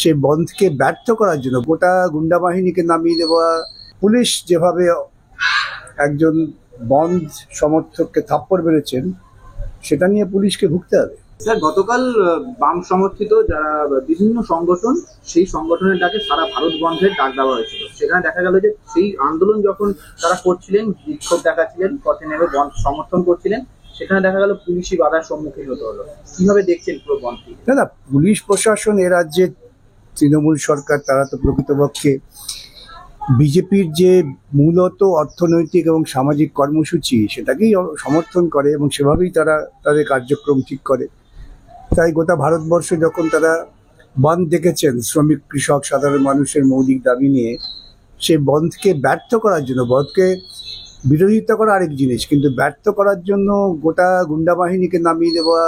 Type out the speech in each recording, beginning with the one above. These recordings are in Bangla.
সেই বন্ধকে ব্যর্থ করার জন্য গোটা গুন্ডা বাহিনীকে নামিয়ে দেওয়া, পুলিশ যেভাবে একজন বন্ধ সমর্থককে থাপ্পড় মেরেছেন, সেটা নিয়ে পুলিশকে ভুগতে হবে। স্যার, গতকাল বাম সমর্থিত যারা বিভিন্ন সংগঠন, সেই সংগঠনের ডাকে সারা ভারত বন্ধের ডাক দেওয়া হয়েছিল। সেখানে দেখা গেল যে সেই আন্দোলন যখন তারা করছিলেন, বিক্ষোভ দেখাচ্ছিলেন, পথে নেমে বন্ধ সমর্থন করছিলেন, সেখানে দেখা গেল পুলিশি বাধার সম্মুখীন হতে হলো। কিভাবে দেখছেন পুরো বন্ধটি? না, পুলিশ প্রশাসন এ রাজ্যে তৃণমূল সরকার, তারা তো প্রকৃতপক্ষে বিজেপির যে মূলত অর্থনৈতিক এবং সামাজিক কর্মসূচি সেটাকেই সমর্থন করে এবং সেভাবেই তারা তাদের কার্যক্রম ঠিক করে। তাই গোটা ভারতবর্ষ যখন তারা বন্ধ দেখেছেন শ্রমিক, কৃষক, সাধারণ মানুষের মৌলিক দাবি নিয়ে, সেই বন্ধকে ব্যর্থ করার জন্য, বন্ধকে বিরোধিতা করা আরেক জিনিস, কিন্তু ব্যর্থ করার জন্য গোটা গুন্ডা বাহিনীকে নামিয়ে দেওয়া,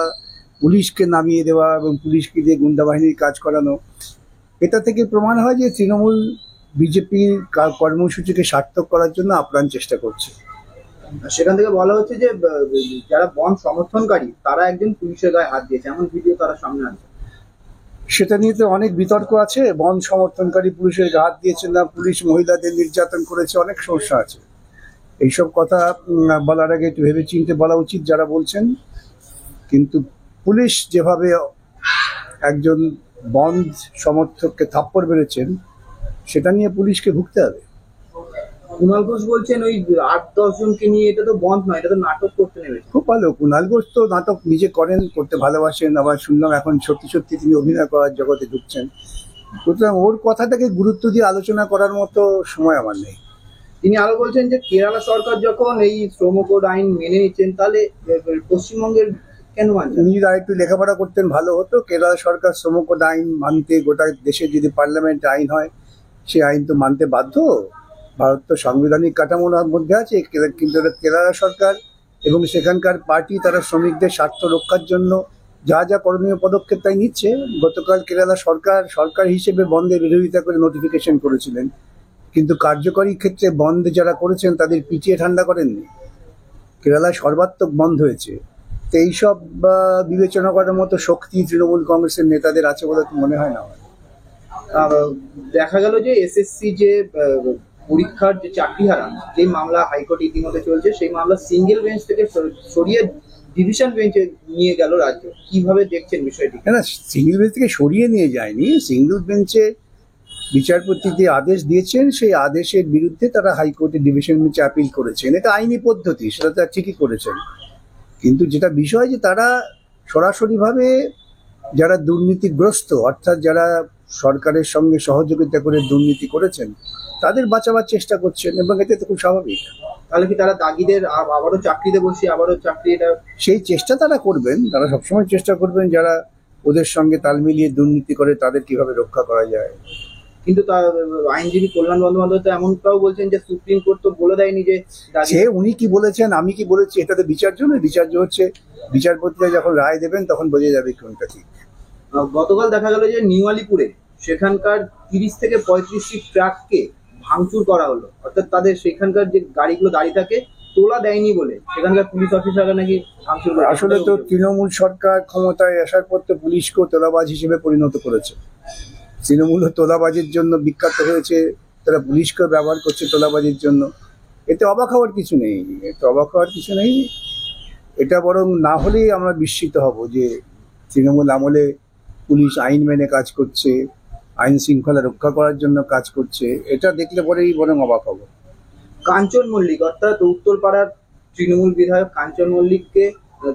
পুলিশকে নামিয়ে দেওয়া এবং পুলিশকে দিয়ে গুন্ডা বাহিনীর কাজ করানো, এটা থেকে প্রমাণ হয় যে তৃণমূল বিজেপির কর্মসূচিকে সার্থক করার জন্য আপ্রাণ চেষ্টা করছে। সেখান থেকে বলা হচ্ছে যে যারা বন্ধ সমর্থনকারী তারা একজন পুলিশের গায়ে হাত দিয়েছে, এমন ভিডিও তারা সামনে আনছে। সেটা নিয়ে তো অনেক বিতর্ক আছে। বন্ধ সমর্থনকারী পুলিশের গায়ে হাত দিয়েছে না, পুলিশ মহিলাদের নির্যাতন করেছে, অনেক সমস্যা আছে। এইসব কথা বলার আগে একটু ভেবে চিন্তে বলা উচিত যারা বলছেন। কিন্তু পুলিশ যেভাবে একজন বন্ধ সমর্থককে থাপ্পড় মেরেছেন, সেটা নিয়ে পুলিশকে ভুগতে হবে। কুণাল ঘোষ বলছেন ওই ৮-১০ জনকে নিয়ে এটা তো বন্ধ নয়, এটা তো নাটক করতে নেমেছে। খুব ভালো, কুণাল ঘোষ তো নাটক নিজে করেন, করতে ভালোবাসেন, আবার শুনলাম এখন সত্যি সত্যি তিনি অভিনয় করার জগতে ঢুকছেন। সুতরাং ওর কথাটাকে গুরুত্ব দিয়ে আলোচনা করার মতো সময় আমার নেই। তিনি আরো বলছেন যে কেরালা সরকার যখন এই শ্রম কোড আইন মেনে নিচ্ছেন, তাহলে পশ্চিমবঙ্গের কেন মানছেন? উনি যদি আরেকটু লেখাপড়া করতেন ভালো হতো। কেরালা সরকার শ্রম কোড আইন মানতে, গোটা দেশে যদি পার্লামেন্টে আইন হয়, সেই আইন তো মানতে বাধ্য। ভারত তো সাংবিধানিক কাঠামোর মধ্যে আছে, কিন্তু কেরালা সরকার এবং সেখানকার পার্টি তারা শ্রমিকদের স্বার্থ রক্ষার জন্য যা যা করণীয় পদক্ষেপ তাই নিচ্ছে। গতকাল কেরালা সরকার হিসেবে বন্ধের বিরোধিতা করে নোটিফিকেশন করেছিলেন, কিন্তু কার্যকরী ক্ষেত্রে বন্ধ যারা করেছেন তাদের পিটিয়ে ঠান্ডা করেননি। কেরালায় সর্বাত্মক বন্ধ হয়েছে। তো এইসব বিবেচনা করার মতো শক্তি তৃণমূল কংগ্রেসের নেতাদের আছে বলে তো মনে হয় না। দেখা গেল যে এসএসসি যে পরীক্ষার যে চাকরি হারান, যে মামলা হাইকোর্টে ইতিমধ্যে চলছে, সেই মামলা সিঙ্গেল বেঞ্চ থেকে সরিয়ে ডিভিশন বেঞ্চে নিয়ে গেল রাজ্য। কিভাবে দেখছেন বিষয়টি? না, সিঙ্গেল বেঞ্চ থেকে সরিয়ে নিয়ে যায়নি। সিঙ্গেল বেঞ্চে বিচারপতি যে আদেশ দিয়েছেন, সেই আদেশের বিরুদ্ধে তারা হাইকোর্টে ডিভিশন বেঞ্চে আপিল করেছেন। এটা আইনি পদ্ধতি, সেটা তারা ঠিকই করেছেন। কিন্তু যেটা বিষয় যে তারা সরাসরিভাবে যারা দুর্নীতিগ্রস্ত, অর্থাৎ যারা সরকারের সঙ্গে সহযোগিতা করে দুর্নীতি করেছেন, তাদের বাঁচাবার চেষ্টা করছেন, এবং এটা তো খুব স্বাভাবিক। তাহলে কি তারা দাগিদের আবারও চাকরিতে বসে আবারও চাকরি, এটা সেই চেষ্টা তারা করবেন। তারা সবসময় চেষ্টা করবেন যারা ওদের সঙ্গে তাল মিলিয়ে দুর্নীতি করে তাদের কিভাবে রক্ষা করা যায়। কিন্তু তার আইনজীবী কল্যাণ বন্দ্যোপাধ্যায় তো এমনটাও বলছেন যে সুপ্রিম কোর্ট তো বলে দেয়নি যে সে উনি কি বলেছেন আমি কি বলেছি এটা তো বিচার্য নয়। বিচার্য হচ্ছে বিচারপতিরা যখন রায় দেবেন তখন বোঝা যাবে কোনটা ঠিক। গতকাল দেখা গেল যে নিউ আলিপুরে সেখানকার 30 থেকে 35টি ট্রাককে ভাঙচুর করা হলো, অর্থাৎ তাদের সেখানকার যে গাড়িগুলো দাঁড়িয়ে থাকে তোলা দেয়নি বলে সেখানকার পুলিশ অফিসাররা নাকি ভাঙচুর করে। আসলে তো তৃণমূল সরকার ক্ষমতায় আসার পর তো পুলিশকেও তোলাবাজ হিসেবে পরিণত করেছে। তৃণমূলও তোলাবাজির জন্য বিখ্যাত হয়েছে, তারা পুলিশকেও ব্যবহার করছে তোলাবাজির জন্য। এতে অবাক হওয়ার কিছু নেই, এটা বরং না হলেই আমরা বিস্মিত হব যে তৃণমূল আমলে পুলিশ আইন মেনে কাজ করছে, আইন শৃঙ্খলা রক্ষা করার জন্য কাজ করছে। এটা দেখলে পরেই বরং অবাক হব। কাঞ্চন মল্লিক, অর্থাৎ উত্তরপাড়ার তৃণমূল বিধায়ক কাঞ্চন মল্লিককে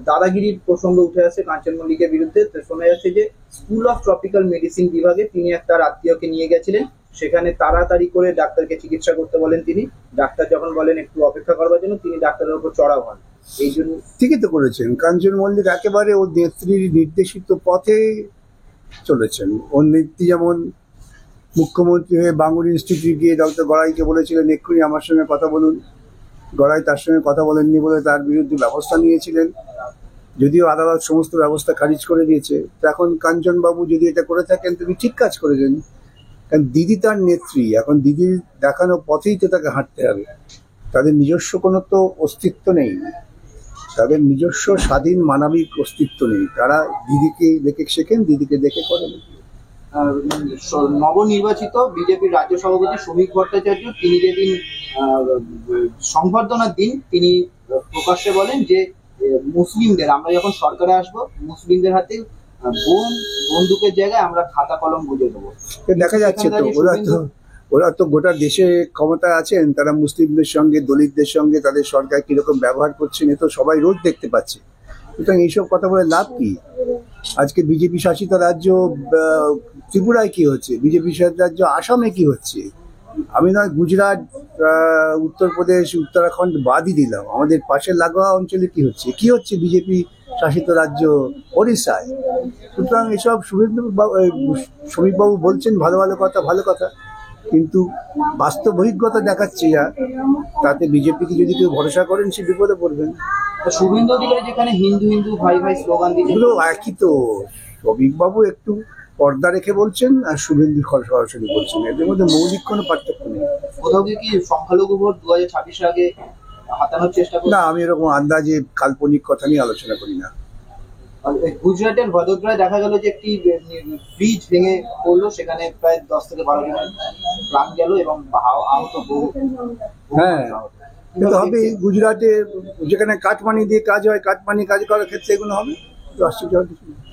দাদাগিরির প্রসঙ্গ উঠে আসে কাঞ্চন মল্লিকের বিরুদ্ধে। শোনা যাচ্ছে যে স্কুল অফ ট্রপিক্যাল মেডিসিন বিভাগে তিনি একটা আত্মীয়কে নিয়ে গেছিলেন, সেখানে তাড়াতাড়ি করে ডাক্তারকে চিকিৎসা করতে বলেন তিনি। ডাক্তার যখন বলেন একটু অপেক্ষা করবার জন্য, তিনি ডাক্তারের উপর চড়াও হন। এই জন্য ঠিকই তো করেছেন। কাঞ্চন মল্লিক একেবারে ওর নেত্রীর নির্দেশিত পথে চলেছেন। ওর নেত্রী যেমন মুখ্যমন্ত্রী হয়ে বাঙুর ইনস্টিটিউট গিয়ে ডক্টর গড়াইকে বলেছিলেন এক্ষুনি আমার সঙ্গে কথা বলুন, গড়াই তার সঙ্গে কথা বলেননি বলে তার বিরুদ্ধে ব্যবস্থা নিয়েছিলেন, যদিও আদালত সমস্ত ব্যবস্থা খারিজ করে দিয়েছে। তো এখন কাঞ্চনবাবু যদি এটা করে থাকেন তুমি ঠিক কাজ করেছেন, কারণ দিদি তার নেত্রী, এখন দিদির দেখানো পথেই তো তাকে হাঁটতে হবে। তাদের নিজস্ব কোনো তো অস্তিত্ব নেই, তাদের নিজস্ব স্বাধীন মানবিক অস্তিত্ব নেই। তারা দিদিকে দেখে শেখেন, দিদিকে দেখে করেন। নবনির্বাচিত বিজেপির রাজ্য সভাপতি শ্রমিক ভট্টাচার্য তিনি যেদিন সংবর্ধনার দিন তিনি প্রকাশ্যে বলেন যে মুসলিমদের, আমরা যখন সরকারে আসবো মুসলিমদের হাতে বন্দুকের জায়গায় আমরা খাতা কলম বুঝে দেবো। দেখা যাচ্ছে তো ওরা তো গোটা দেশে ক্ষমতা আছেন, তারা মুসলিমদের সঙ্গে দলিতদের সঙ্গে তাদের সরকার কিরকম ব্যবহার করছেন এ তো সবাই রোজ দেখতে পাচ্ছে। সুতরাং এইসব কথা বলে লাভ কি? আজকে বিজেপি শাসিত রাজ্য ত্রিপুরায় কি হচ্ছে, বিজেপি শাসিত রাজ্য আসামে কি হচ্ছে, আমি নয় গুজরাট, উত্তরপ্রদেশ, উত্তরাখণ্ড বাদই দিলাম, আমাদের পাশের লাগোয়া অঞ্চলে কি হচ্ছে বিজেপি শাসিত রাজ্য ওড়িশায়। সুতরাং এসব শ্রমিকবাবু বলছেন ভালো ভালো কথা, কিন্তু বাস্তব অভিজ্ঞতা দেখাচ্ছে যা, তাতে বিজেপিকে যদি কেউ ভরসা করেন সে বিপদে পড়বেন। শুভেন্দু অধিকারী যেখানে হিন্দু হিন্দু ভাই ভাই স্লোগান দিচ্ছে, এগুলো একই তো। শ্রমিকবাবু একটু পর্দা রেখে বলছেন আর শুভেন্দু সরাসরি বলছেন, এদের মধ্যে মৌলিক কোনো পার্থক্য নেই। কোথাও কি সংখ্যালঘু ভোট 2026 আগে হাতানোর চেষ্টা করছে? না, আমি এরকম আন্দাজে কাল্পনিক কথা নিয়ে আলোচনা করি না। গুজরাটের ভদোদরায় দেখা গেল যে একটি ব্রিজ ভেঙে পড়লো, সেখানে প্রায় 10 থেকে 12 জনের প্রাণ গেল এবং আহত বহু। হ্যাঁ, কিন্তু হবে গুজরাটে যেখানে কাটমানি দিয়ে কাজ হয়, কাটমানি কাজ করার ক্ষেত্রে এগুলো হবে, তো আশ্চর্য হওয়ার কিছু নেই।